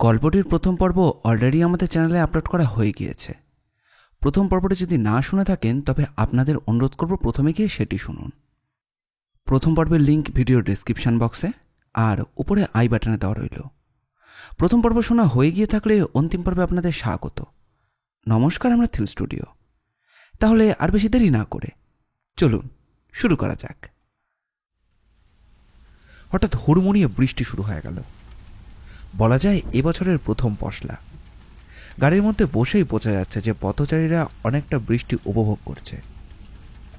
গল্পটির প্রথম পর্ব অলরেডি আমাদের চ্যানেলে আপলোড করা হয়ে গিয়েছে। প্রথম পর্বটি যদি না শুনে থাকেন তবে আপনাদের অনুরোধ করব প্রথমে গিয়ে সেটি শুনুন। প্রথম পর্বের লিঙ্ক ভিডিও ডেসক্রিপশন বক্সে আর উপরে আই বাটনে দেওয়া রইল। প্রথম পর্ব শোনা হয়ে গিয়ে থাকলে অন্তিম পর্বে আপনাদের স্বাগত। নমস্কার, আমরা থ্রিল স্টুডিও। তাহলে আর বেশি দেরি না করে চলুন শুরু করা যাক। হঠাৎ হুড়মুড়িয়ে বৃষ্টি শুরু হয়ে গেল। বলা যায় এবছরের প্রথম পশলা। গাড়ির মধ্যে বসেই বোঝা যাচ্ছে যে পথচারীরা অনেকটা বৃষ্টি উপভোগ করছে।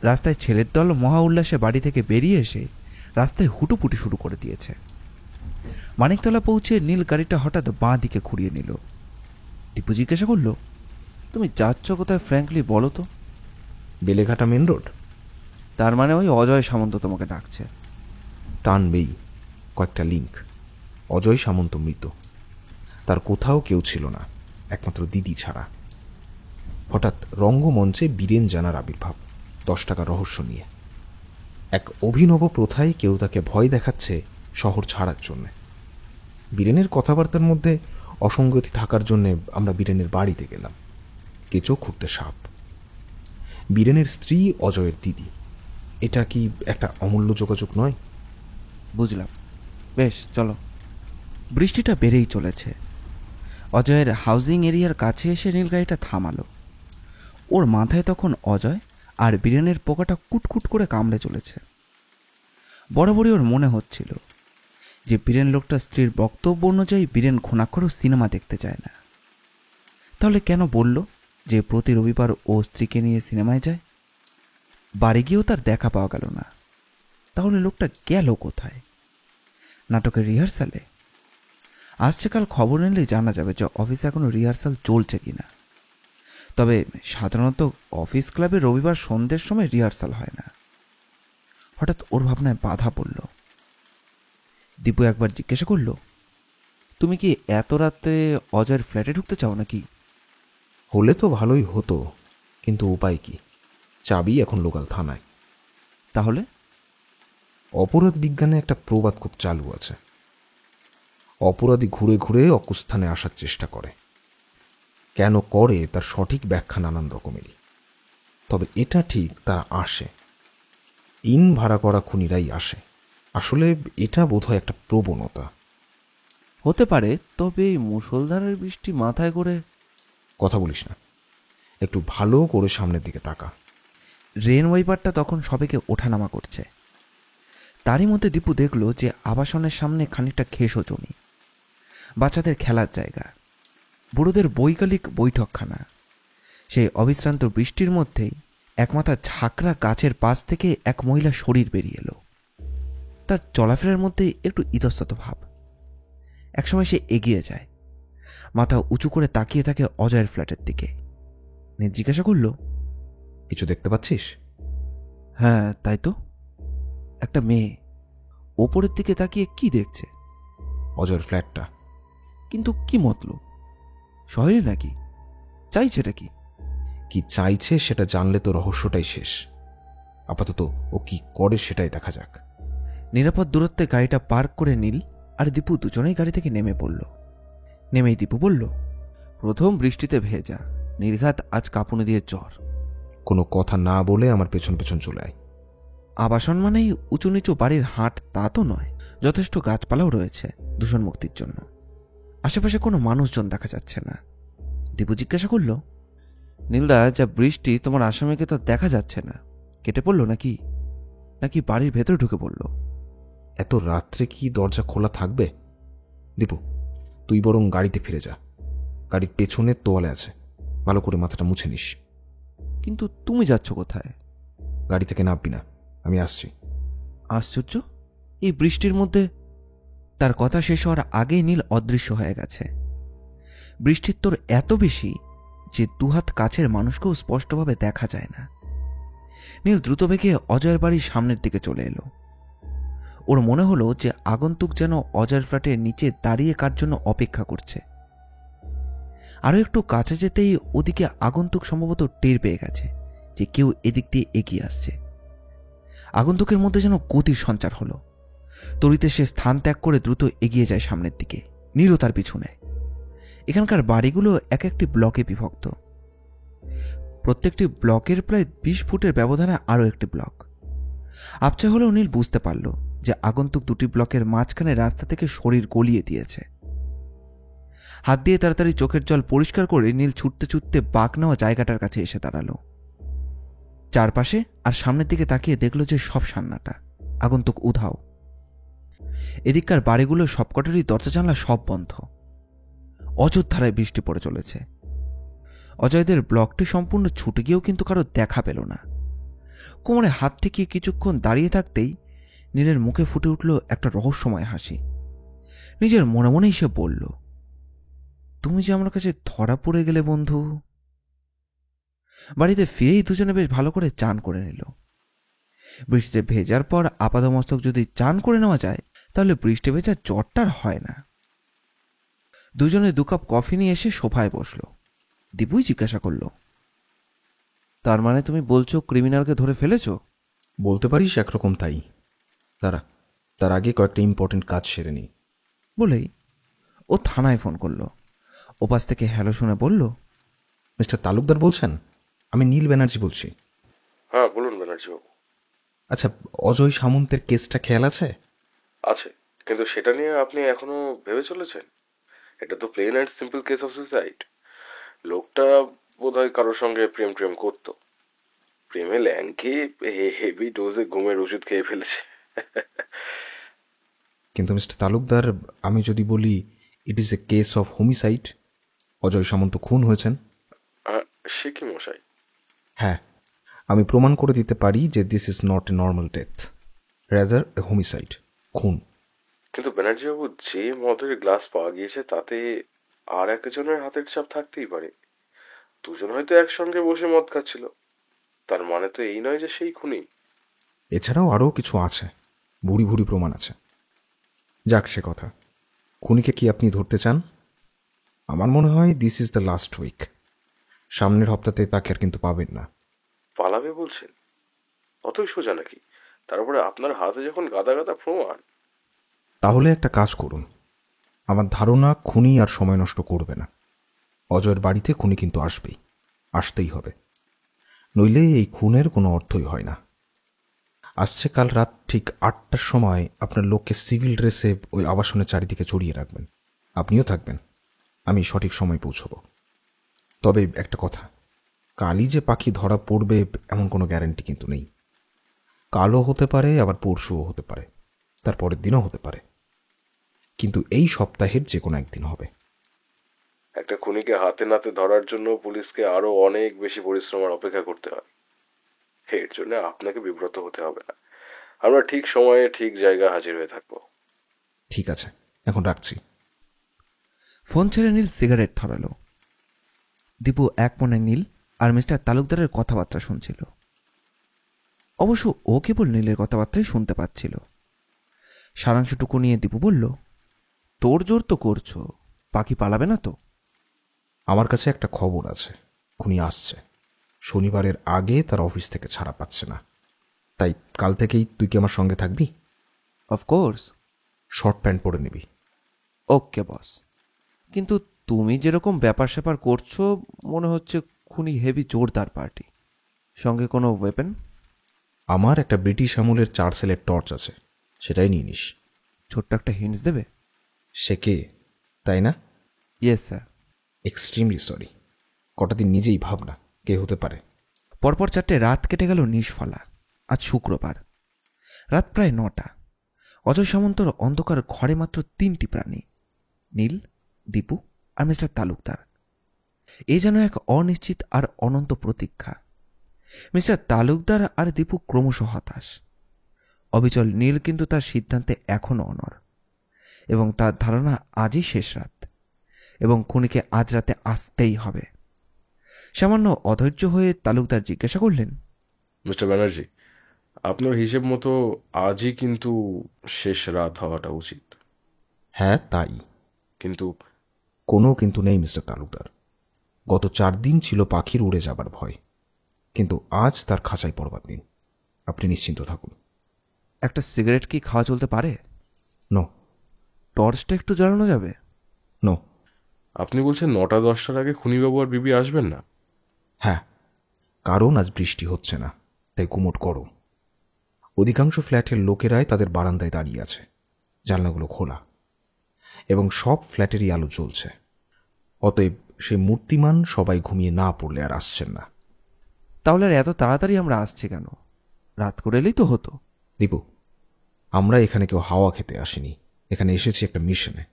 রাস্তায় ছেলের দল মহা উল্লাসে বাড়ি থেকে বেরিয়ে এসে রাস্তায় হুটুপুটি শুরু করে দিয়েছে। মানিকতলা পৌঁছে নীল গাড়িটা হঠাৎ বাঁ দিকে ঘুরিয়ে নিল। দীপু জিজ্ঞাসা করল, তুমি যাচ্ছ কোথায় ফ্র্যাঙ্কলি বলো তো? Beleghata main road. তার মানে ওই অজয় সামন্ত তোমাকে ডাকছে? টানবেই, কয়েকটা লিঙ্ক। অজয় সামন্ত মৃত, তার কোথাও কেউ ছিল না একমাত্র দিদি ছাড়া। হঠাৎ রঙ্গমঞ্চে বীরেন জানার আবির্ভাব 10 টাকা রহস্য নিয়ে। এক অভিনব প্রথায় কেউ তাকে ভয় দেখাচ্ছে শহর ছাড়ার জন্যে। বীরেনের কথাবার্তার মধ্যে অসঙ্গতি থাকার জন্যে আমরা বীরেনের বাড়িতে গেলাম। কেঁচো খুঁড়তে সাপ। বীরেনের স্ত্রী অজয়ের দিদি। এটা কি একটা অমূল্য যোগাযোগ নয়? বুঝলাম, বেশ চলো। বৃষ্টিটা বেড়েই চলেছে। অজয়ের হাউজিং এরিয়ার কাছে এসে নীল গাড়িটা থামালো। ওর মাথায় তখন অজয় আর বীরেনের পোকাটা কুটকুট করে কামড়ে চলেছে। বরাবরই ওর মনে হচ্ছিল যে বীরেন লোকটা স্ত্রীর বক্তব্য অনুযায়ী বীরেন ঘুণাক্ষরও সিনেমা দেখতে চায় না। তাহলে কেন বলল যে প্রতি রবিবার ও স্ত্রীকে নিয়ে সিনেমায় যায়? বাড়ি গিয়েও তার দেখা পাওয়া গেল না। তাহলে লোকটা গেল কোথায়? নাটকের রিহার্সালে? আসছে কাল খবর নিলেই জানা যাবে যে অফিসে এখনো রিহার্সাল চলছে কিনা। তবে সাধারণত অফিস ক্লাবে রবিবার সন্ধ্যের সময় রিহার্সাল হয় না। হঠাৎ ওর ভাবনায় বাধা পড়ল। দীপু একবার জিজ্ঞাসা করল, তুমি কি এত রাতে অজয়ের ফ্ল্যাটে ঢুকতে চাও নাকি? হলে তো ভালোই হতো, কিন্তু উপায় কি? চাবি এখন লোকাল থানায়। তাহলে? অপরাধ বিজ্ঞানে একটা প্রবাদ খুব চালু আছে, অপরাধী ঘুরে ঘুরে অকুস্থানে আসার চেষ্টা করে। কেন করে তার সঠিক ব্যাখ্যা নানান রকমেরই, তবে এটা ঠিক তারা আসে। ইন ভাড়া করা খুনিরাই আসে। আসলে এটা বোধহয় একটা প্রবণতা। হতে পারে, তবে এই মুষলধারের বৃষ্টি মাথায় করে। কথা বলিস না, একটু ভালো করে সামনের দিকে তাকা। রেন ওয়াইপারটা তখন সবাইকে ওঠানামা করছে। তারই মধ্যে দীপু দেখল যে আবাসনের সামনে খানিকটা ঘেঁষো জমি, বাচ্চাদের খেলার জায়গা, বুড়োদের বৈকালিক বৈঠকখানা। সেই অবিশ্রান্ত বৃষ্টির মধ্যেই একমাথা ঝাঁকড়া গাছের পাশ থেকে এক মহিলা শরীর বেরিয়ে এলো। তার চলাফেরার মধ্যে একটু ইতস্তত ভাব। একসময় সে এগিয়ে যায়, মাথা উঁচু করে তাকিয়ে থাকে অজয়ের ফ্ল্যাটের দিকে। নীল জিজ্ঞাসা করল, কিছু দেখতে পাচ্ছিস? হ্যাঁ তাই তো। একটা মেয়ে ওপরের দিকে তাকিয়ে কি দেখছে? অজয়ের ফ্ল্যাটটা। কিন্তু কি মতলব? শহরে নাকি? চাইছেটা কি? কি চাইছে সেটা জানলে তো রহস্যটাই শেষ। আপাতত ও কি করে সেটাই দেখা যাক। নিরাপদ দূরত্বে গাড়িটা পার্ক করে নীল আর দীপু দুজনেই গাড়ি থেকে নেমে পড়ল। নেমেই দীপু বলল, প্রথম বৃষ্টিতে ভেজা, নির্ঘাত আজ কাঁপুনি দিয়ে জ্বর। কোনো কথা না বলে আমার পেছন পেছন চলে আয়। আবাসন মানেই উঁচু নিচু বাড়ির হাট তা তো নয়, যথেষ্ট গাছপালাও রয়েছে দূষণ মুক্তির জন্য। আশেপাশে কোনো মানুষজন দেখা যাচ্ছে না। দীপু জিজ্ঞাসা করল, নীলদা, যা বৃষ্টি তোমার আসামিকে তো দেখা যাচ্ছে না, কেটে পড়লো নাকি? নাকি বাড়ির ভেতরে ঢুকে পড়লো? এত রাত্রে কি দরজা খোলা থাকবে? দীপু, তুই বরং গাড়িতে ফিরে যা। গাড়ির পেছনের তোয়ালে আছে, ভালো করে মাথাটা মুছে নিস। কিন্তু তুমি যাচ্ছ কোথায়? গাড়ি থেকে নামবি না, আমি আসছি। আশ্চর্য, এই বৃষ্টির মধ্যে? তার কথা শেষ হওয়ার আগেই নীল অদৃশ্য হয়ে গেছে। বৃষ্টির তোর এত বেশি যে দুহাত কাছের মানুষকেও স্পষ্টভাবে দেখা যায় না। নীল দ্রুত বেগে অজয়ের বাড়ির সামনের দিকে চলে এলো। ওর মনে হলো যে আগন্তুক যেন অজয়ের ফ্ল্যাটের নিচে দাঁড়িয়ে কার জন্য অপেক্ষা করছে। আরো একটু কাছে যেতেই ওদিকে আগন্তুক সম্ভবত টের পেয়ে গেছে যে কেউ এদিক দিয়ে এগিয়ে আসছে। আগন্তুকের মধ্যে যেন গতির সঞ্চার হলো। তড়িতে সে স্থান ত্যাগ করে দ্রুত এগিয়ে যায় সামনের দিকে। নীলও তার পিছনে। এখানকার বাড়িগুলো এক একটি ব্লকে বিভক্ত। প্রত্যেকটি ব্লকের প্রায় 20 ফুটের ব্যবধানে আরও একটি ব্লক। আবছা হলেও নীল বুঝতে পারল যে আগন্তুক দুটি ব্লকের মাঝখানে রাস্তা থেকে শরীর গলিয়ে দিয়েছে। হাত দিয়ে তাড়াতাড়ি চোখের জল পরিষ্কার করে নীল ছুটতে ছুটতে বাঁক নেওয়া জায়গাটার কাছে এসে দাঁড়ালো। চারপাশে আর সামনের দিকে তাকিয়ে দেখল যে সব সান্নাটা, আগন্তুক উধাও। এদিককার বাড়িগুলো সবকটারই দরজা জানলা সব বন্ধ। অযোধ্যারায় বৃষ্টি পড়ে চলেছে। অজয়দের ব্লকটি সম্পূর্ণ ছুটে গিয়েও কিন্তু কারো দেখা পেল না। কোমরে হাত ঠেকিয়ে কিছুক্ষণ দাঁড়িয়ে থাকতেই নীলের মুখে ফুটে উঠল একটা রহস্যময় হাসি। নিজের মনে মনেই সে বলল, তুমি যে আমার কাছে ধরা পড়ে গেলে বন্ধু। বাড়িতে ফিরেই দুজনে বেশ ভালো করে চান করে নিল। বৃষ্টিতে ভেজার পর আপাদমস্তক যদি চান করে নেওয়া যায় তাহলে বৃষ্টি ভেজার জ্বরটার হয় না। দুজনে 2 কাপ কফি নিয়ে এসে সোফায় বসল। দীপুই জিজ্ঞাসা করল, তার মানে তুমি বলছো ক্রিমিনালকে ধরে ফেলেছো? বলতে পারিস একরকম তাই। তার আগে কয়েকটা ইম্পর্টেন্ট কাজ সেরে নিই। বলেই ও থানায় ফোন করলো। ওপাশ থেকে হ্যালো শুনে বলল, মিস্টার তালুকদার বলছেন? আমি নীল ব্যানার্জি বলছি। হ্যাঁ বলুন ব্যানার্জি বাবু। আচ্ছা, অজয় সামন্তের কেসটা খেয়াল আছে? আছে, কিন্তু সেটা নিয়ে আপনি এখনো ভেবে চলেছেন? এটা তো plain and simple case of suicide. লোকটা বোধহয় কারোর সঙ্গে প্রেম প্রেম করতো, প্রেমে ল্যাংকে হেভি ডোজে ঘুমের ওষুধ খেয়ে ফেলেছে। কিন্তু মিস্টার তালুকদার, আমি যদি বলি it is a case of homicide, Ajay Samanta খুন হয়েছেন। সে কি মশাই? হ্যাঁ, আমি প্রমাণ করে দিতে পারি যে this is not a normal death, rather A homicide, খুন। কিন্তু ব্যানার্জি বাবু, যে মদের গ্লাস পাওয়া গিয়েছে তাতে আর একজনের হাতের ছাপ থাকতেই পারে। দুজন হয়তো একসঙ্গে বসে মদ খাচ্ছিল, তার মানে তো এই নয় যে সেই খুনি। এছাড়াও আরও কিছু আছে, ভুরি ভুরি প্রমাণ আছে। যাক সে কথা, খুনিকে কি আপনি ধরতে চান? আমার মনে হয় this is the last week. সামনের হপ্তাতে তাকে আর কিন্তু পাবেন না। পালাবে বলছেন? অতই সোজা নাকি? তারপরে আপনার হাতে যখন গাদা গাদা প্রমাণ। তাহলে একটা কাজ করুন, আমার ধারণা খুনি আর সময় নষ্ট করবে না। অজয়ের বাড়িতে খুনি কিন্তু আসবেই, আসতেই হবে, নইলে এই খুনের কোনো অর্থই হয় না। আসছে কাল রাত ঠিক 8টার সময় আপনার লোককে সিভিল ড্রেসে ওই আবাসনের চারিদিকে ছড়িয়ে রাখবেন। আপনিও থাকবেন, আমি সঠিক সময় পৌঁছব। তবে একটা কথা, কালই যে পাখি ধরা পড়বে এমন কোনো গ্যারান্টি কিন্তু নেই। কালও হতে পারে, আবার পরশুও হতে পারে, তার পরের দিনও হতে পারে, কিন্তু এই সপ্তাহের যে কোনো একদিন হবে। একটা খুনিকে হাতে নাতে ধরার জন্য পুলিশকে আরো অনেক বেশি পরিশ্রম আর অপেক্ষা করতে হয়। এর জন্য আপনাকে বিব্রত হতে হবে না। আমরা ঠিক সময়ে ঠিক জায়গায় হাজির হয়ে থাকবো। ঠিক আছে, এখন রাখছি। ফোন ছেড়ে নীল সিগারেট ধরালো। দীপু এক মনে নীল আর মিস্টার তালুকদারের কথাবার্তা শুনছিল। অবশ্য ও কেবল নীলের কথাবার্তাই শুনতে পাচ্ছিল। সারাংশটুকু নিয়ে দীপু বলল, তোর জোর তো করছো, পাখি পালাবে না তো? আমার কাছে একটা খবর আছে, খুনি আসছে। শনিবারের আগে তার অফিস থেকে ছাড়া পাচ্ছে না। তাই কাল থেকেই তুই কি আমার সঙ্গে থাকবি? অফকোর্স। শর্ট প্যান্ট পরে নিবি। ওকে বস। কিন্তু তুমি যেরকম ব্যাপার স্যাপার করছো মনে হচ্ছে খুনি হেভি জোরদার পার্টি। সঙ্গে কোনো ওয়েপেন? আমার একটা ব্রিটিশ আমলের 4 সেলের টর্চ আছে, সেটাই নিয়ে নিস। ছোট্ট একটা হিন্টস দেবে? সে কে, তাই না? Yes sir. এক্সট্রিমলি সরি, কটা দিন নিজেই ভাব না কে হতে পারে। পরপর 4টে রাত কেটে গেল নিষ্ফলা। আজ শুক্রবার, রাত প্রায় 9টা। অজয় সামন্তর অন্ধকার ঘরে মাত্র 3টি প্রাণী, নীল, দীপু আর মিস্টার তালুকদার। এ যেন এক অনিশ্চিত আর অনন্ত প্রতীক্ষা। মিস্টার তালুকদার আর দীপু ক্রমশ হতাশ। অবিচল নীল কিন্তু তার সিদ্ধান্তে এখনও অনড় এবং তার ধারণা আজই শেষ রাত এবং খুনিকে আজ রাতে আসতেই হবে। সামান্য অধৈর্য হয়ে তালুকদার জিজ্ঞাসা করলেন, মিস্টার ব্যানার্জি, আপনার হিসেব মতো আজই কিন্তু শেষ রাত হওয়াটা উচিত। হ্যাঁ তাই, কিন্তু কোনো কিন্তু নেই মিস্টার তালুকদার। গত 4 দিন ছিল পাখির উড়ে যাবার ভয়, কিন্তু আজ তার খাঁচায় পড়বার দিন। আপনি নিশ্চিন্ত থাকুন। একটা সিগারেট কি খাওয়া চলতে পারে? নো। টর্চটা একটু জ্বালানো যাবে? নো। আপনি বলছেন 9টা-10টার আগে খুনিবাবু আর বিবি আসবেন না? হ্যাঁ, কারণ আজ বৃষ্টি হচ্ছে না, তাই গুমোট গরম। অধিকাংশ ফ্ল্যাটের লোকেরাই তাদের বারান্দায় দাঁড়িয়ে আছে, জানলাগুলো খোলা, এবং সব ফ্ল্যাটেরই আলো জ্বলছে। অতএব সে মূর্তিমান সবাই ঘুমিয়ে না পড়লে আর আসছেন না। তাহলে আর এত তাড়াতাড়ি আমরা আসছি কেন? রাত করে এলেই তো হতো। দীপু, আমরা এখানে কেউ হাওয়া খেতে আসিনি, এখানে এসেছি একটা মিশনে।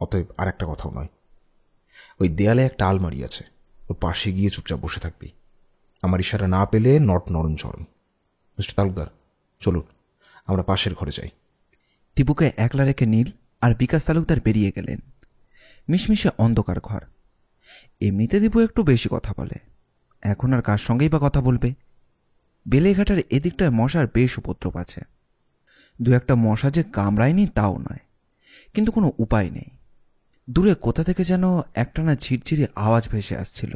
অতএব আর একটা কথাও নয়। ওই দেয়ালে একটা আলমারি আছে, ওর পাশে গিয়ে চুপচাপ বসে থাকবি। আমার ইশারা না পেলে নট নরম। মিস্টার তালুকদার, চলুন আমরা পাশের ঘরে যাই। দীপুকে একলা রেখে নীল আর বিকাশ তালুকদার বেরিয়ে গেলেন। মিশমিশে অন্ধকার ঘর। এমনিতে দীপু একটু বেশি কথা বলে, এখন আর কার সঙ্গেই বা কথা বলবে? বেলেঘাটার এদিকটায় মশার বেশ উপদ্রব আছে। দু একটা মশা যে কামড়ায়নি তাও নয়, কিন্তু কোনো উপায় নেই। দূরে কোথা থেকে যেন একটানা ঝিরঝিরি আওয়াজ ভেসে আসছিল।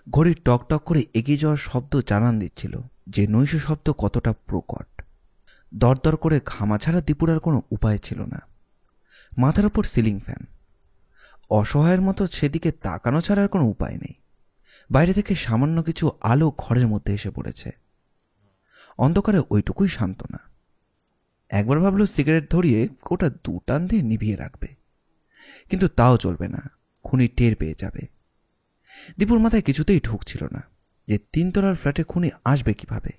ঘড়ির টক টক করে এগিয়ে যাওয়ার শব্দ জানান দিচ্ছিল যে নৈশ শব্দ কতটা প্রকট। দরদর করে ঘামা ছাড়া দীপুর আর কোনো উপায় ছিল না। মাথার ওপর সিলিং ফ্যান। অসহায়ের মতো সেদিকে তাকানো ছাড়া আর কোনো উপায় নেই। বাইরে থেকে সামান্য কিছু আলো ঘরের মধ্যে এসে পড়েছে। অন্ধকারে ওইটুকুই সান্ত্বনা। একবার ভাবল সিগারেট ধরিয়ে ওটা 2 টান দিয়ে নিভিয়ে রাখবে, কিন্তু তাও চলবে না, খুনি টের পেয়ে যাবে। দীপুর মাথায় কিছুতেই ঢুকছিল না যে 3 তলার ফ্ল্যাটে খুনি আসবে কিভাবে।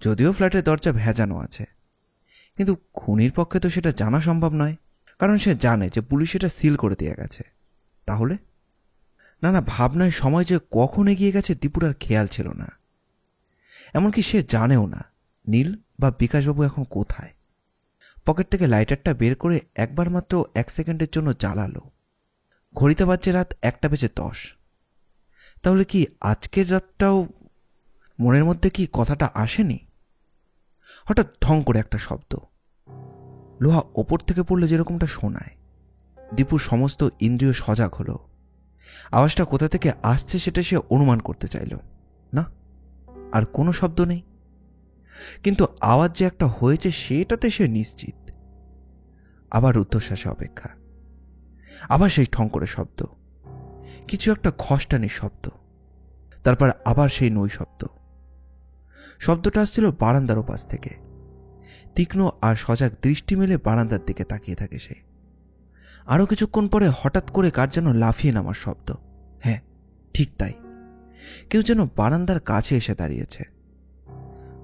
যদিও ফ্ল্যাটের দরজা ভেজানো আছে, কিন্তু খুনির পক্ষে তো সেটা জানা সম্ভব নয়, কারণ সে জানে যে পুলিশ এটা সিল করে দিয়ে গেছে। তাহলে নানা ভাবনায় সময় যে কখন এগিয়ে গেছে দীপুর আর খেয়াল ছিল না। এমনকি সে জানেও না নীল বা বিকাশবাবু এখন কোথায়। পকেট থেকে লাইটারটা বের করে একবার মাত্র 1 সেকেন্ডের জন্য জ্বালালো। ঘড়িতে বাজছে রাত 1:10। তাহলে কি আজকের রাতটাও? মনের মধ্যে কি কথাটা আসেনি? হঠাৎ ঢং করে একটা শব্দ, লোহা ওপর থেকে পড়লে যেরকমটা শোনায়। দীপুর সমস্ত ইন্দ্রিয় সজাগ হলো। আওয়াজটা কোথা থেকে আসছে সেটা সে অনুমান করতে চাইল না। আর কোনো শব্দ নেই, কিন্তু আওয়াজ যে একটা হয়েছে সেটাতে সে নিশ্চিত। আবার রুদ্ধশ্বাসে অপেক্ষা। আবার সেই ঠং করে শব্দ, কিছু একটা খসটানি শব্দ। তারপর আবার সেই নৈ শব্দ। শব্দটা আসছিল বারান্দার ওপাশ থেকে। তীক্ষ্ণ আর সজাগ দৃষ্টি মেলে বারান্দার দিকে তাকিয়ে থাকে সে। আরো কিছুক্ষণ পরে হঠাৎ করে কার যেন লাফিয়ে নামার শব্দ। হ্যাঁ, ঠিক তাই, কেউ যেন বারান্দার কাছে এসে দাঁড়িয়েছে।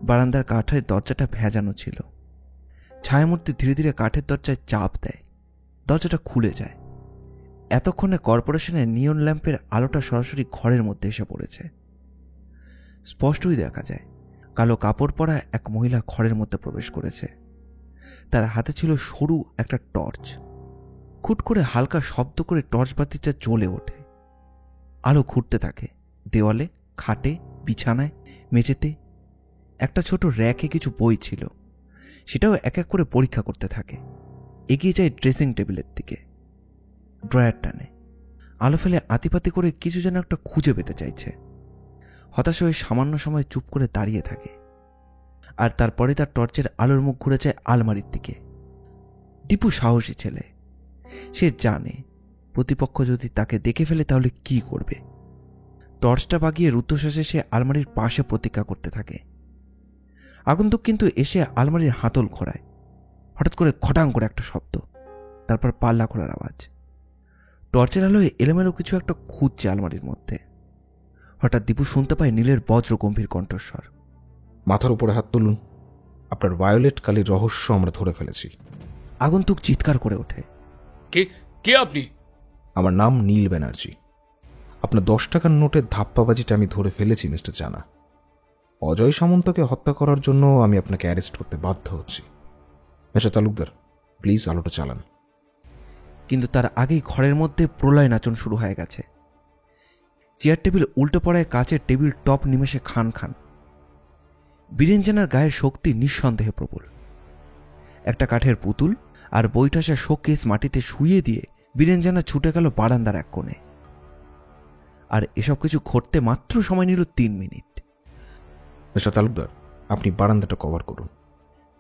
বারান্দার কাঠের দরজাটা ভেজানো ছিল। ছায়ামূর্তি ধীরে ধীরে কাঠের দরজায় চাপ দেয়, দরজাটা খুলে যায়। এতক্ষণে কর্পোরেশনের নিয়ন ল্যাম্পের আলোটা সরাসরি ঘরের মধ্যে এসে পড়েছে। স্পষ্টই দেখা যায় কালো কাপড় পরা এক মহিলা ঘরের মধ্যে প্রবেশ করেছে। তার হাতে ছিল সরু একটা টর্চ। খুট করে হালকা শব্দ করে টর্চ বাতিটা জ্বলে ওঠে। আলো ঘুরতে থাকে দেওয়ালে, খাটে, বিছানায়, মেঝেতে। একটা ছোট র্যাকে কিছু বই ছিল, সেটাও এক এক করে পরীক্ষা করতে থাকে। এগিয়ে যায় ড্রেসিং টেবিলের দিকে, ড্রয়ার টানে, আলো ফেলে আতিপাতি করে কিছু যেন একটা খুঁজে পেতে চাইছে। হতাশ হয়ে সামান্য সময় চুপ করে দাঁড়িয়ে থাকে। আর তারপরে তার টর্চের আলোর মুখ ঘুরে যায় আলমারির দিকে। দীপু সাহসী ছেলে, সে জানে প্রতিপক্ষ যদি তাকে দেখে ফেলে তাহলে কি করবে। টর্চটা বাগিয়ে রুদ্ধশ্বাসে সে আলমারির পাশে প্রতীক্ষা করতে থাকে। আগন্তুক কিন্তু এসে আলমারির হাতল খোঁড়ায়। হঠাৎ করে খটাং করে একটা শব্দ, তারপর পাল্লা খোলার আওয়াজ। টর্চের আলোয় এলোমেলো কিছু একটা খুঁজছে আলমারির মধ্যে। হঠাৎ দীপু শুনতে পায় নীলের বজ্র গম্ভীর কণ্ঠস্বর। মাথার উপরে হাত তুলুন, আপনার ভায়োলেট কালির রহস্য আমরা ধরে ফেলেছি। আগন্তুক চিৎকার করে ওঠে, কে কে আপনি? আমার নাম নীল ব্যানার্জি। আপনার 10 টাকার নোটের ধাপ্পাবাজিটা আমি ধরে ফেলেছি মিস্টার জানা। অজয় সামন্তকে হত্যা করার জন্য আমি আপনাকে অ্যারেস্ট করতে বাধ্য হচ্ছি। মিস্টার তালুকদার, প্লিজ আলোটা চালান। কিন্তু তার আগেই ঘরের মধ্যে প্রলয় নাচন শুরু হয়ে গেছে। চেয়ার টেবিল উল্টো পড়ায় কাচের টেবিল টপ নিমেষে খান খান। বীরেঞ্জানার গায়ের শক্তি নিঃসন্দেহে প্রবল। একটা কাঠের পুতুল আর বৈঠাসা শোকেস মাটিতে শুইয়ে দিয়ে বীরেঞ্জানা ছুটে গেল বারান্দার এক কোণে। আর এসব কিছু ঘটতে মাত্র সময় নিল 3 মিনিট। মিস্টার তালুকদার, আপনি বারান্দাটা কভার করুন,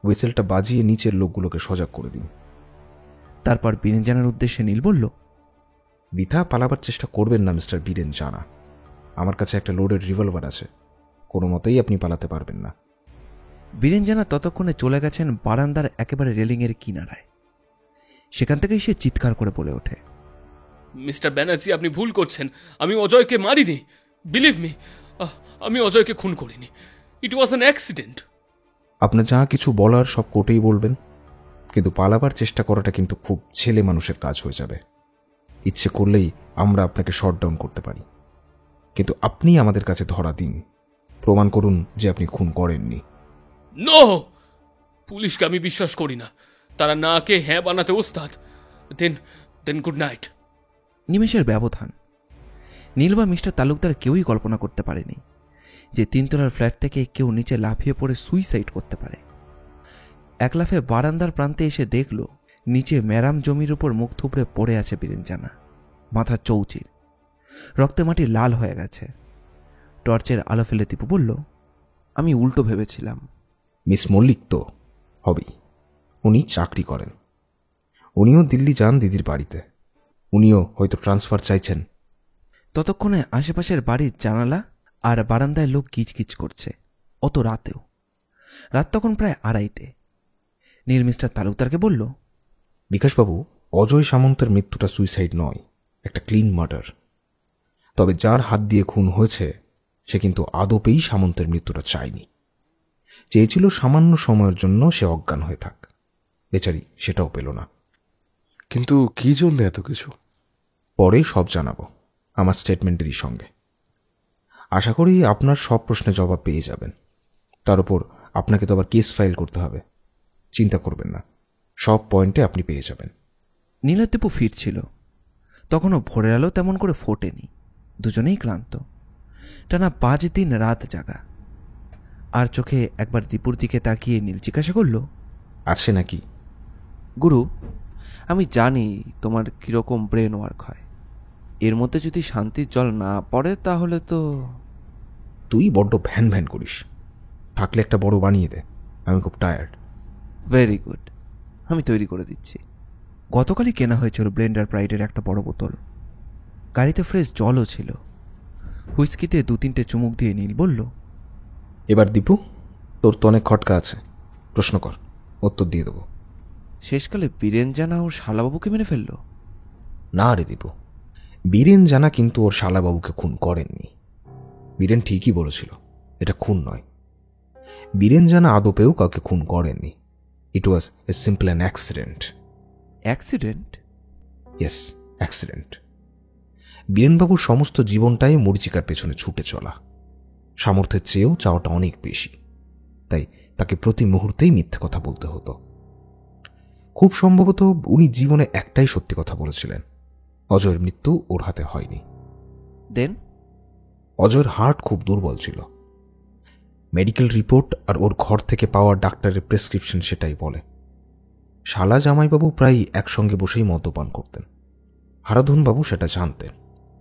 হুইসেলটা বাজিয়ে নিচের লোকগুলোকে সজাগ করে দিন। তারপর বীরেঞ্জানার উদ্দেশ্যে নীল বলল, বৃথা পালাবার চেষ্টা করবেন না মিস্টার বীরেন জানা। আমার কাছে একটা লোডেড রিভলভার আছে, কোনো মতেই আপনি পালাতে পারবেন না। বীরেন জানা ততক্ষণে চলে গেছেন বারান্দার একেবারে রেলিংয়ের কিনারায়। সেখান থেকেই সে চিৎকার করে বলে ওঠে, মিস্টার ব্যানার্জি, আপনি ভুল করছেন। আমি অজয়কে মারিনি। বিলিভ মি, আমি অজয়কে খুন করিনি। ইট ওয়াজ অ্যান অ্যাক্সিডেন্ট। আপনার যা কিছু বলার সব কোর্টেই বলবেন, কিন্তু পালাবার চেষ্টা করাটা কিন্তু খুব ছেলে মানুষের কাজ হয়ে যাবে। ইচ্ছে করলেই আমরা আপনাকে শট ডাউন করতে পারি, কিন্তু আপনি আমাদের কাছে ধরা দিন, প্রমাণ করুন যে আপনি খুন করেননি। নো, পুলিশকে আমি বিশ্বাস করি না। তারা নাকে হ্যাঁ বানাতে ওস্তাদ। দেন গুড নাইট। নিমেষের ব্যবধান। নীল বা মিস্টার তালুকদার কেউই কল্পনা করতে পারেনি যে 3 তলার ফ্ল্যাট থেকে কেউ নিচে লাফিয়ে পড়ে সুইসাইড করতে পারে। এক লাফে বারান্দার প্রান্তে এসে দেখল নিচে ম্যারাম জমির উপর মুখ থুবড়ে পড়ে আছে বীরেন জানা, মাথা চৌচির, রক্তে মাটি লাল হয়ে গেছে। টর্চের আলো ফেলে দীপু বলল, আমি উল্টো ভেবেছিলাম। মিস মল্লিক তো হবেই, উনি চাকরি করেন। উনিও দিল্লি যান দিদির বাড়িতে, উনিও হয়তো ট্রান্সফার চাইছেন। ততক্ষণে আশেপাশের বাড়ির জানালা আর বারান্দায় লোক কিচকিচ করছে। অত রাতেও, রাত তখন প্রায় 2:30। নীল মিস্টার তালুকদারকে বলল, বিকাশবাবু, অজয় সামন্তের মৃত্যুটা সুইসাইড নয়, একটা ক্লিন মার্ডার। তবে যার হাত দিয়ে খুন হয়েছে সে কিন্তু আদপেই সামন্তের মৃত্যুটা চায়নি। চেয়েছিল সামান্য সময়ের জন্য সে অজ্ঞান হয়ে থাক, বেচারি সেটাও পেল না। কিন্তু কি জন্য এত কিছু? পরে সব জানাবো আমার স্টেটমেন্টেরই সঙ্গে। আশা করি আপনার সব প্রশ্নের জবাব পেয়ে যাবেন। তার উপর আপনাকে তো আবার কেস ফাইল করতে হবে। চিন্তা করবেন না, সব পয়েন্টে আপনি পেয়ে যাবেন। নীলের দীপু ফিরছিল। তখনও ভোরের আলো তেমন করে ফোটেনি। দুজনেই ক্লান্ত, টানা 5 দিন রাত জাগা। আর চোখে একবার দীপুর দিকে তাকিয়ে নীল জিজ্ঞাসা করল, আছে নাকি? গুরু, আমি জানি তোমার কীরকম ব্রেন ওয়ার্ক হয়। এর মধ্যে যদি শান্তির জল না পড়ে তাহলে তো। তুই বড্ড ভ্যান ভ্যান করিস, থাকলে একটা বড় বানিয়ে দে, আমি খুব টায়ার্ড। ভেরি গুড, আমি তৈরি করে দিচ্ছি। গতকালই কেনা হয়েছিল ব্লেন্ডার প্রাইডের একটা বড় বোতল। গাড়িতে ফ্রেশ জলও ছিল। হুইস্কিতে 2-3টে চুমুক দিয়ে নীল বলল, এবার দীপু, তোর তো অনেক খটকা আছে, প্রশ্ন কর, উত্তর দিয়ে দেবো। শেষকালে বীরেন জানা ওর শালাবাবুকে মেরে ফেলল? না রে দীপু, বীরেন জানা কিন্তু ওর শালাবাবুকে খুন করেননি। বীরেন ঠিকই বলেছিল, এটা খুন নয়। বীরেন জানা আদপেও কাউকে খুন করেননি। It was a simple an accident. Accident? Yes, accident. বীরেনবাবুর সমস্ত জীবনটাই মরিচিকার পেছনে ছুটে চলা। সামর্থ্যের চেয়েও চাওয়াটা অনেক বেশি, তাই তাকে প্রতি মুহূর্তেই মিথ্যে কথা বলতে হতো। খুব সম্ভবত উনি জীবনে একটাই সত্যি কথা বলেছিলেন, অজয়ের মৃত্যু ওর হাতে হয়নি। দেন? অজয়ের হার্ট খুব দুর্বল ছিল। মেডিকেল রিপোর্ট আর ওর ঘর থেকে পাওয়া ডাক্তারের প্রেসক্রিপশন সেটাই বলে। শালা জামাইবাবু প্রায় একসঙ্গে বসেই মদ্যপান করতেন। হারাধনবাবু সেটা জানতেন,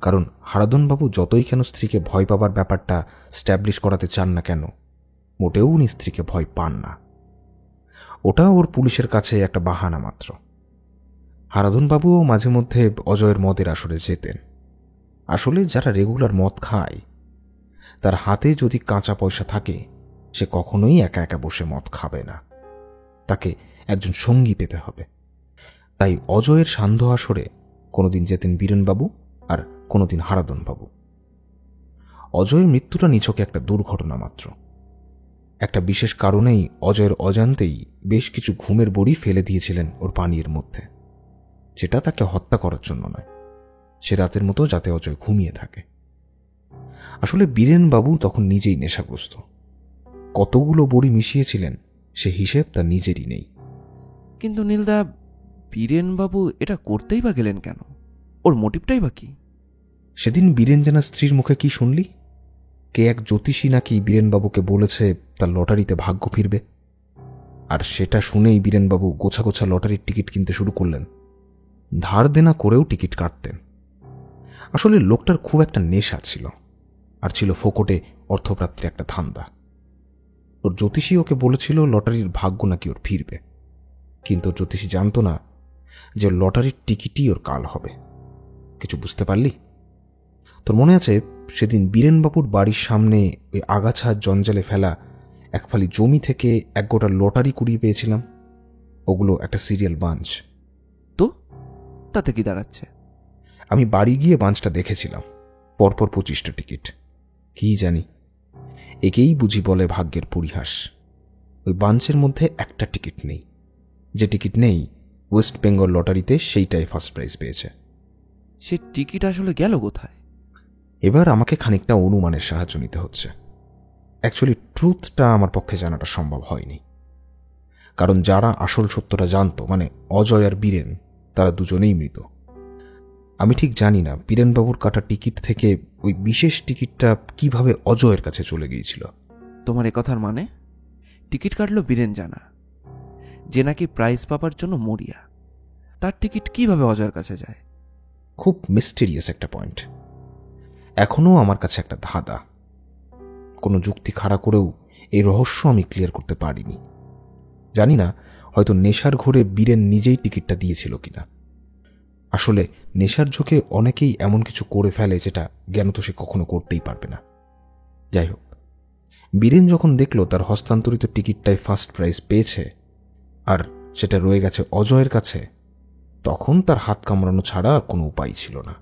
কারণ হারাধনবাবু যতই কেন স্ত্রীকে ভয় পাবার ব্যাপারটা স্ট্যাবলিশ করাতে চান না কেন, মোটেও উনি স্ত্রীকে ভয় পান না। ওটা ওর পুলিশের কাছে একটা বাহানা মাত্র। হারাধনবাবুও মাঝে মধ্যে অজয়ের মদের আসরে যেতেন। আসলে যারা রেগুলার মদ খায় তার হাতে যদি কাঁচা পয়সা থাকে, সে কখনোই একা একা বসে মদ খাবে না, তাকে একজন সঙ্গী পেতে হবে। তাই অজয়ের সান্ধ্য আসরে কোনোদিন যেতেন বীরেনবাবু আর কোনোদিন হারাধনবাবু। অজয়ের মৃত্যুটা নিছকে একটা দুর্ঘটনা মাত্র। একটা বিশেষ কারণেই অজয়ের অজান্তেই বেশ কিছু ঘুমের বড়ি ফেলে দিয়েছিলেন ওর পানীয়ের মধ্যে, যেটা তাকে হত্যা করার জন্য নয়, সে রাতের মতো যাতে অজয় ঘুমিয়ে থাকে। আসলে বীরেনবাবু তখন নিজেই নেশাগ্রস্ত। কতগুলো বড়ি মিশিয়েছিলেন সে হিসেব তার নিজেরই নেই। কিন্তু নীলদা, বীরেনবাবু এটা করতেই বা গেলেন কেন? ওর মোটিভটাই বা কি? সেদিন বীরেন জানার স্ত্রীর মুখে কি শুনলি? কে এক জ্যোতিষী নাকি বীরেনবাবুকে বলেছে তার লটারিতে ভাগ্য ফিরবে, আর সেটা শুনেই বীরেনবাবু গোছা গোছা লটারির টিকিট কিনতে শুরু করলেন। ধার দেনা করেও টিকিট কাটতেন। আসলে লোকটার খুব একটা নেশা ছিল, আর ছিল ফোকটে অর্থপ্রাপ্তির একটা ধান্দা। ওর জ্যোতিষী ওকে বলেছিল লটারির ভাগ্য নাকি ওর ফিরবে, কিন্তু জ্যোতিষী জানত না যে লটারির টিকিটই ওর কাল হবে। কিছু বুঝতে পারলি? তোর মনে আছে সেদিন বীরেনবাবুর বাড়ির সামনে ওই আগাছা জঞ্জালে ফেলা এক ফালি জমি থেকে এক গোটা লটারি কুড়িয়ে পেয়েছিলাম? ওগুলো একটা সিরিয়াল বাঞ্চ। তো তাতে কি দাঁড়াচ্ছে? আমি বাড়ি গিয়ে বাঞ্চটা দেখেছিলাম, পরপর 25টা টিকিট। কি জানি, একেই বুঝি বলে ভাগ্যের পরিহাস। ওই বাঞ্চের মধ্যে একটা টিকিট নেই। যে টিকিট নেই ওয়েস্ট বেঙ্গল লটারিতে সেইটাই ফার্স্ট প্রাইজ পেয়েছে। সে টিকিট আসলে গেল কোথায়? এবার আমাকে খানিকটা অনুমানের সাহায্য নিতে হচ্ছে। অ্যাকচুয়ালি ট্রুথটা আমার পক্ষে জানাটা সম্ভব হয়নি, কারণ যারা আসল সত্যটা জানতো, মানে অজয় আর বীরেন, তারা দুজনেই মৃত। আমি ঠিক জানি না বীরেনবাবুর কাটা টিকিট থেকে ওই বিশেষ টিকিটটা কিভাবে অজয়ের কাছে চলে গিয়েছিল। তোমার কথার মানে টিকিট কাটলো বীরেন জানা, যে নাকি প্রাইজ পাবার জন্য মরিয়া, তার টিকিট কিভাবে অজয়ের কাছে যায়? খুব মিস্টেরিয়াস একটা পয়েন্ট। এখনও আমার কাছে একটা ধাঁধা। কোনো যুক্তি খাড়া করেও এই রহস্য আমি ক্লিয়ার করতে পারিনি। জানি না হয়তো নেশার ঘোরে বীরেন নিজেই টিকিটটা দিয়েছিল কিনা। আসলে নেশার ঝোঁকে অনেকেই এমন কিছু করে ফেলে যেটা জ্ঞানত সে কখনো করতেই পারবে না। যাই হোক, বীরেন যখন দেখল তার হস্তান্তরিত টিকিটটাই ফার্স্ট প্রাইজ পেয়েছে আর সেটা রয়ে গেছে অজয়ের কাছে, তখন তার হাত কামড়ানো ছাড়া আর কোনো উপায় ছিল না।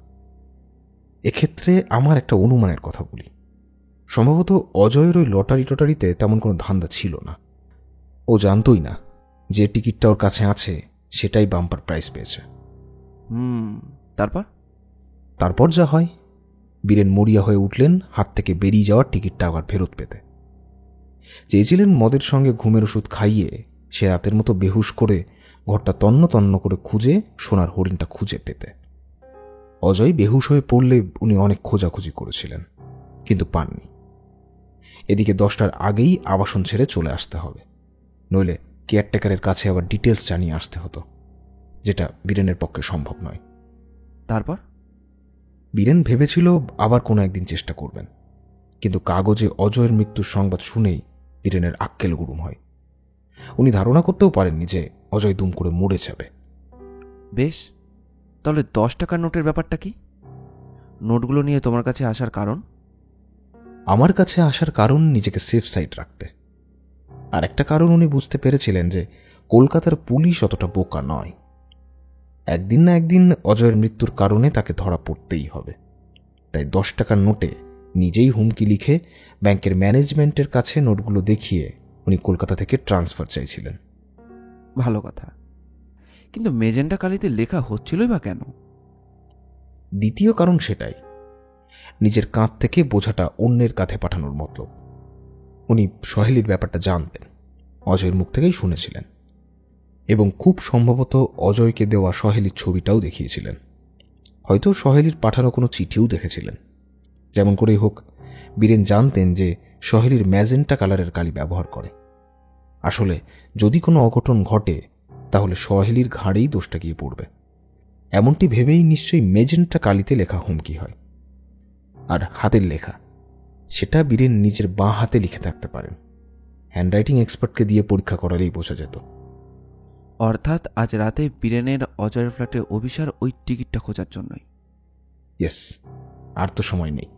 এক্ষেত্রে আমার একটা অনুমানের কথা বলি। সম্ভবত অজয়ের ওই লটারি টটারিতে তেমন কোনো ধান্দা ছিল না। ও জানতই না যে টিকিটটা ওর কাছে আছে সেটাই বাম্পার প্রাইজ পেয়েছে। তারপর যা হয়, বীরেন মরিয়া হয়ে উঠলেন হাত থেকে বেরিয়ে যাওয়ার টিকিটটা আবার ফেরত পেতে। চেয়েছিলেন মদের সঙ্গে ঘুমের ওষুধ খাইয়ে সে রাতের মতো বেহুশ করে ঘরটা তন্ন তন্ন করে খুঁজে সোনার হরিণটা খুঁজে পেতে। অজয় বেহুশ হয়ে পড়লে উনি অনেক খোঁজাখুঁজি করেছিলেন, কিন্তু পাননি। এদিকে 10টার আগেই আবাসন ছেড়ে চলে আসতে হবে, নইলে কেয়ারটেকারের কাছে আবার ডিটেলস জানিয়ে আসতে হতো, যেটা বীরেনের পক্ষে সম্ভব নয়। তারপর বীরেন ভেবেছিল আবার কোনো একদিন চেষ্টা করবেন, কিন্তু কাগজে অজয়ের মৃত্যুর সংবাদ শুনেই বীরেনের আক্কেল গুরুম হয়। উনি ধারণা করতেও পারেননি যে অজয় দুম করে মরে যাবে। বেশ, তাহলে 10 টাকার নোটের ব্যাপারটা কি? নোটগুলো নিয়ে তোমার কাছে আসার কারণ? আমার কাছে আসার কারণ নিজেকে সেফ সাইড রাখতে। আর একটা কারণ উনি বুঝতে পেরেছিলেন যে কলকাতার পুলিশ অতটা বোকা নয়। একদিন না একদিন অজয়ের মৃত্যুর কারণে তাকে ধরা পড়তেই হবে। তাই 10 টাকার নোটে নিজেই হুমকি লিখে ব্যাংকের ম্যানেজমেন্টের কাছে নোটগুলো দেখিয়ে উনি কলকাতা থেকে ট্রান্সফার চাইছিলেন। ভালো কথা, কিন্তু মেজেন্টা কালিতে লেখা হচ্ছিলই বা কেন? দ্বিতীয় কারণ সেটাই, নিজের কাঁধ থেকে বোঝাটা অন্যের কাঁধে পাঠানোর মতলব। উনি সহেলির ব্যাপারটা জানতেন, অজয়ের মুখ থেকেই শুনেছিলেন, এবং খুব সম্ভবত অজয়কে দেওয়া সহেলির ছবিটাও দেখিয়েছিলেন। হয়তো সহেলির পাঠানো কোনো চিঠিও দেখেছিলেন। যেমন করেই হোক, বীরেন জানতেন যে সহেলির ম্যাজেন্টা কালারের কালি ব্যবহার করে। আসলে যদি কোনো অঘটন ঘটে তাহলে সহেলির ঘাড়েই দোষটা গিয়ে পড়বে, এমনটি ভেবেই নিশ্চয়ই মেজেন্টা কালিতে লেখা হুমকি হয়। আর হাতের লেখা, সেটা বীরেন নিজের বাঁ হাতে লিখে থাকতে পারেন। হ্যান্ডরাইটিং এক্সপার্টকে দিয়ে পরীক্ষা করালেই বোঝা যেত। অর্থাৎ আজ রাতে বীরেনের অজয়ের ফ্ল্যাটে অভিসার ওই টিকিটটা খোঁজার জন্যই। ইয়েস, আর তো সময় নেই।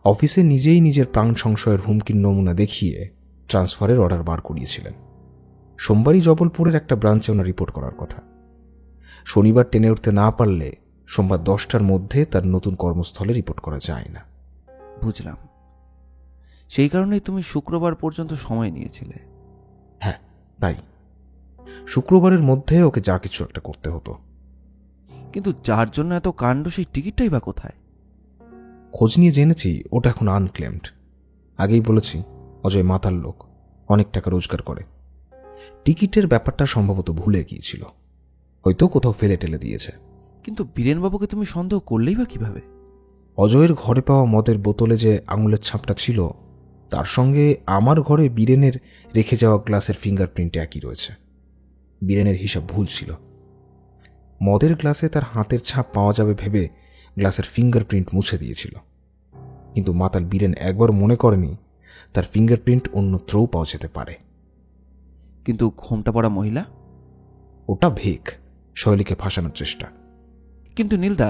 অফিসে নিজেই নিজের প্রাণ সংশয়ের হুমকির নমুনা দেখিয়ে ট্রান্সফারের অর্ডার বার করিয়েছিলেন। সোমবারই জবলপুরের একটা ব্রাঞ্চে ওনার রিপোর্ট করার কথা। শনিবার ট্রেনে উঠতে না পারলে সোমবার 10টার মধ্যে তার নতুন কর্মস্থলে রিপোর্ট করা যায় না। বুঝলাম, সেই কারণেই তুমি শুক্রবার পর্যন্ত সময় নিয়েছিলে। হ্যাঁ, তাই শুক্রবারের মধ্যে ওকে যা কিছু একটা করতে হতো। কিন্তু যার জন্য এত কাণ্ড, সেই টিকিটটাই বা কোথায়? খোঁজ নিয়ে জেনেছি ওটা এখন আনক্লেমড। আগেই বলেছি অজয় মাতাল লোক, অনেক টাকা রোজগার করে। টিকিটের ব্যাপারটা সম্ভবত ভুলে গিয়েছিল, হয়তো কোথাও ফেলে টেলে দিয়েছে। কিন্তু বীরেনবাবুকে তুমি সন্দেহ করলেই বা কিভাবে? অজয়ের ঘরে পাওয়া মদের বোতলে যে আঙুলের ছাপটা ছিল, তার সঙ্গে আমার ঘরে বীরেনের রেখে যাওয়া গ্লাসের ফিঙ্গারপ্রিন্ট একই রয়েছে। বীরেনের হিসাব ভুল ছিল। মদের গ্লাসে তার হাতের ছাপ পাওয়া যাবে ভেবে গ্লাসের ফিঙ্গারপ্রিন্ট মুছে দিয়েছিল, কিন্তু মাতাল বীরেন একবার মনে করেনি তার ফিঙ্গারপ্রিন্ট অন্যত্রও পাওয়া যেতে পারে। কিন্তু ঘোমটা পড়া মহিলা? ওটা ভেক, শৈলীকে ফাঁসানোর চেষ্টা। কিন্তু নীলদা,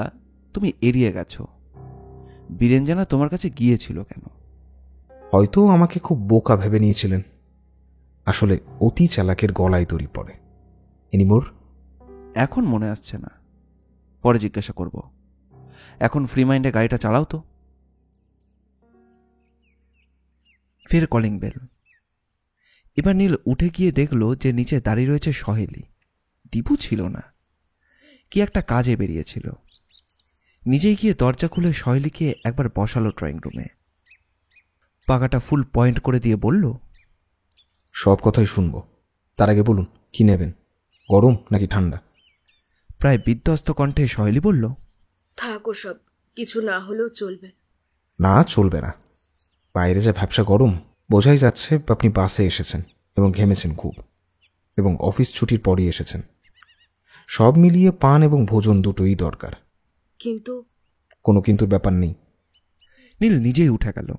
তুমি এড়িয়ে গেছো। বীরেঞ্জানা তোমার কাছে গিয়েছিল কেন? হয়তো আমাকে খুব বোকা ভেবে নিয়েছিলেন। আসলে অতি চালাকের গলায় দড়ি পড়ে। এনিমোর? এখন মনে আসছে না, পরে জিজ্ঞাসা করব। এখন ফ্রি মাইন্ডে গাড়িটা চালাও তো। ফের কলিং বেল। এবার নীল উঠে গিয়ে দেখল যে নিচে দাঁড়িয়ে রয়েছে সহেলি। দীপু ছিল না, কি একটা কাজে বেরিয়েছিল। নিজেই গিয়ে দরজা খুলে সহেলিকে একবার বসালো ড্রয়িং রুমে। পাকাটা ফুল পয়েন্ট করে দিয়ে বলল, সব কথাই শুনবো, তার আগে বলুন কি নেবেন, গরম নাকি ঠান্ডা? প্রায় বিধ্বস্ত কণ্ঠে সহেলি বলল, থাকো সব, কিছু না হলেও চলবে। না, চলবে না। বাইরে যা ভ্যাপসা গরম, বোঝাই যাচ্ছে আপনি বাসে এসেছেন এবং ঘেমেছেন খুব, এবং অফিস ছুটির পরই এসেছেন। সব মিলিয়ে পান এবং ভোজন দুটোই দরকার। কিন্তু কোনো কিন্তুর ব্যাপার নেই। নীল নিজেই উঠে গেল।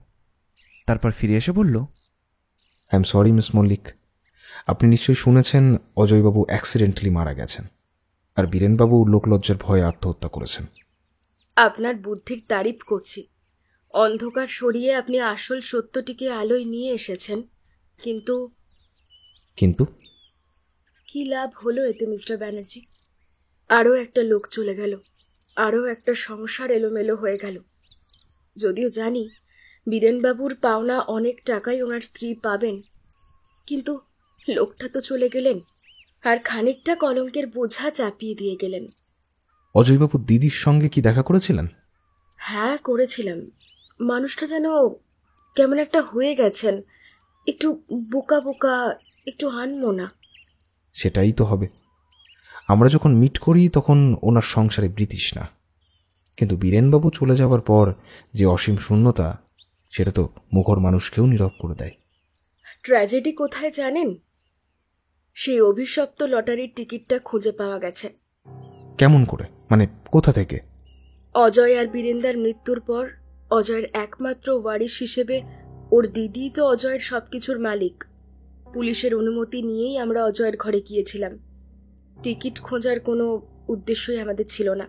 তারপর ফিরে এসে বলল, I am sorry miss Mallick, আপনি নিশ্চয়ই শুনেছেন অজয়বাবু অ্যাক্সিডেন্টালি মারা গেছেন, আর বীরেনবাবু লোকলজ্জার ভয়ে আত্মহত্যা করেছেন। আপনার বুদ্ধির তারিফ করছি। অন্ধকার সরিয়ে আপনি আসল সত্যটিকে আলোয় নিয়ে এসেছেন, কিন্তু কিন্তু কি লাভ হলো এতে মিস্টার ব্যানার্জি? আরও একটা লোক চলে গেল, আরও একটা সংসার এলোমেলো হয়ে গেল। যদিও জানি বীরেনবাবুর পাওনা অনেক টাকাই ওনার স্ত্রী পাবেন, কিন্তু লোকটা তো চলে গেলেন, আর খানিকটা কলঙ্কের বোঝা চাপিয়ে দিয়ে গেলেন। অজয়বাবু দিদির সঙ্গে কি দেখা করেছিলেন? হ্যাঁ, করেছিলাম। মানুষটা যেন কেমন একটা হয়ে গেছেন, একটু বোকা বোকা, একটু আনমনা। সেটাই তো হবে। আমরা যখন মিট করি তখন ওনার সংসারে বৃতৃষ্ণা, কিন্তু বীরেনবাবু চলে যাবার পর যে অসীম শূন্যতা, সেটা তো মুখর মানুষকেও নীরব করে দেয়। ট্র্যাজেডি কোথায় জানেন? সেই অভিশপ্ত লটারির টিকিটটা খুঁজে পাওয়া গেছে। কেমন করে, মানে কোথা থেকে? অজয় আর বীরেন্দার মৃত্যুর পর অজয়ের একমাত্র ওয়ারিশ হিসেবে ওর দিদি তো অজয়ের সবকিছুর মালিক। পুলিশের অনুমতি নিয়েই আমরা অজয়ের ঘরে গিয়েছিলাম। টিকিট খোঁজার কোনো উদ্দেশ্যই আমাদের ছিল না,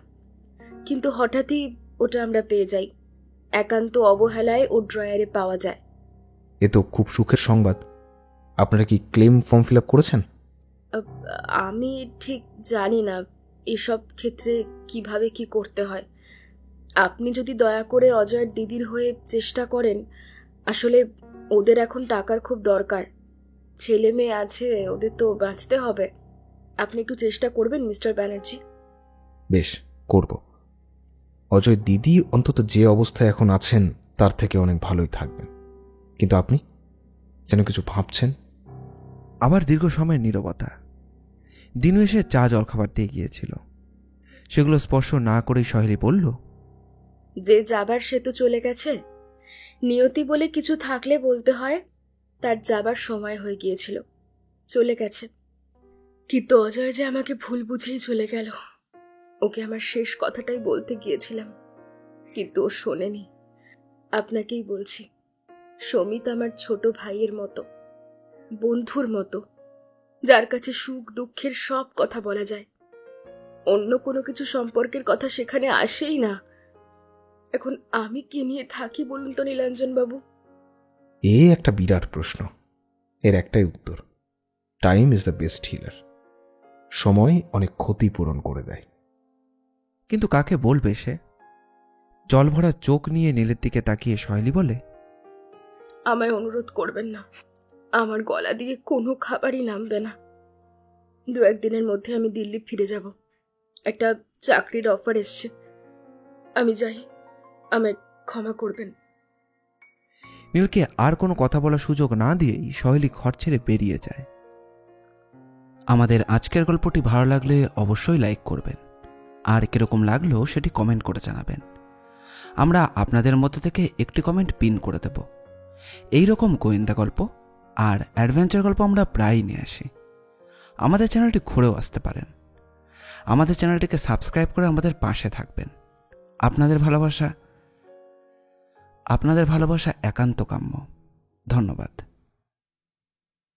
কিন্তু হঠাৎই ওটা আমরা পেয়ে যাই। একান্ত অবহেলায় ওর ড্রয়ারে পাওয়া যায়। এ তো খুব সুখের সংবাদ। আপনারা কি ক্লেম ফর্ম ফিল আপ করেছেন? আমি ঠিক জানি না এসব ক্ষেত্রে কিভাবে কি করতে হয়। আপনি যদি দয়া করে অজয়ের দিদির হয়ে চেষ্টা করেন, আসলে ওদের এখন টাকার খুব দরকার। ছেলে মেয়ে আছে, ওদের তো বাঁচতে হবে। আপনি একটু চেষ্টা করবেন মিস্টার ব্যানার্জি? বেশ, করব। অজয় দিদি অন্তত যে অবস্থায় এখন আছেন তার থেকে অনেক ভালোই থাকবেন। কিন্তু আপনি যেন কিছু ভাবছেন। আবার দীর্ঘ সময়ের নীরবতা। দিনু এসে চা জলখাবার দিয়ে গিয়েছিল। সেগুলো স্পর্শ না করেই সহেলি বলল, যে যাবার সে তো চলে গেছে। নিয়তি বলে কিছু থাকলে বলতে হয়, তার যাবার সময় হয়ে গিয়েছিল, চলে গেছে। কিন্তু অজয় যে আমাকে ভুল বুঝেই চলে গেল। ওকে আমার শেষ কথাটাই বলতে গিয়েছিলাম, কিন্তু ও শোনেনি। আপনাকেই বলছি, সমিত আমার ছোট ভাইয়ের মতো, বন্ধুর মতো, যার কাছে সুখ দুঃখের সব কথা বলা যায়। অন্য কোনো কিছু সম্পর্কের কথা সেখানে আসেই না। এখন আমি কি নিয়ে থাকি বলুন তো নীলাঞ্জন বাবু? এ একটা বিরাট প্রশ্ন। এর একটাই উত্তর, time is the best healer. সময় অনেক ক্ষতি পূরণ করে দেয়। কিন্তু কাকে বলবে সে? জল ভরা চোখ নিয়ে নীলের দিকে তাকিয়ে সহেলি বলে, আমায় অনুরোধ করবেন না। আমার গলা দিয়ে কোনো খাবারই নামবে না। 2-1 দিনের মধ্যে আমি দিল্লি ফিরে যাব। একটা চাকরির অফার এসছে, আমি যাই। আমায় ক্ষমা করবেন। নীলকে আর কোনো কথা বলার সুযোগ না দিয়েই সহেলি ঘর ছেড়ে বেরিয়ে যায়। আমাদের আজকের গল্পটি ভালো লাগলে অবশ্যই লাইক করবেন, আর কিরকম লাগলো সেটি কমেন্ট করে জানাবেন। আমরা আপনাদের মধ্যে থেকে একটি কমেন্ট পিন করে দেব। এই রকম গোয়েন্দা গল্প আর অ্যাডভেঞ্চার গল্প আমরা প্রায়ই নিয়ে আসি। আমাদের চ্যানেলটি ঘুরেও আসতে পারেন। আমাদের চ্যানেলটিকে সাবস্ক্রাইব করে আমাদের পাশে থাকবেন। আপনাদের ভালোবাসা একান্ত কাম্য। ধন্যবাদ।